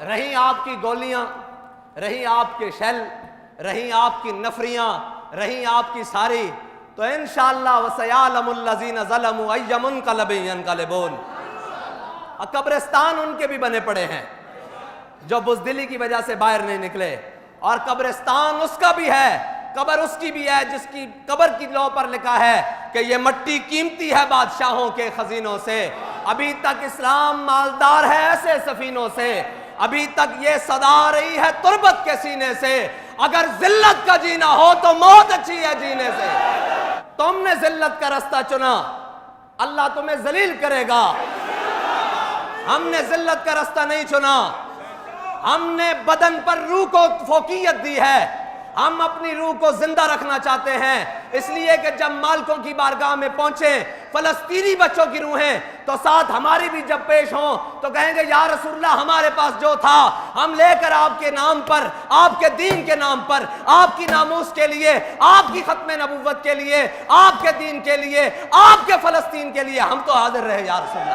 رہی آپ کی گولیاں، رہی آپ کے شیل، رہی آپ کی نفریاں، رہی آپ کی ساری، تو انشاءاللہ وَسَيَعْلَمُ الَّذِينَ ظَلَمُوا أَيَّ مُنْقَلَبٍ يَنْقَلِبُونَ۔ قبرستان ان کے بھی بنے پڑے ہیں جو بزدلی کی وجہ سے باہر نہیں نکلے، اور قبرستان اس کا بھی ہے، قبر اس کی بھی ہے جس کی قبر کی لوح پر لکھا ہے کہ یہ مٹی قیمتی ہے بادشاہوں کے خزینوں سے، ابھی تک اسلام مالدار ہے ایسے سفینوں سے، ابھی تک یہ صدا آ رہی ہے تربت کے سینے سے، اگر ذلت کا جینا ہو تو موت اچھی ہے جینے سے۔ تم نے ذلت کا راستہ چنا، اللہ تمہیں ذلیل کرے گا۔ ہم نے ذلت کا راستہ نہیں چنا، ہم نے بدن پر روح کو فوقیت دی ہے، ہم اپنی روح کو زندہ رکھنا چاہتے ہیں، اس لیے کہ جب مالکوں کی بارگاہ میں پہنچیں فلسطینی بچوں کی روحیں تو ساتھ ہماری بھی جب پیش ہوں تو کہیں گے یا رسول اللہ ہمارے پاس جو تھا ہم لے کر آپ کے نام پر، آپ کے دین کے نام پر، آپ کی ناموس کے لیے، آپ کی ختم نبوت کے لیے، آپ کے دین کے لیے، آپ کے فلسطین کے لیے ہم تو حاضر رہے یا رسول اللہ۔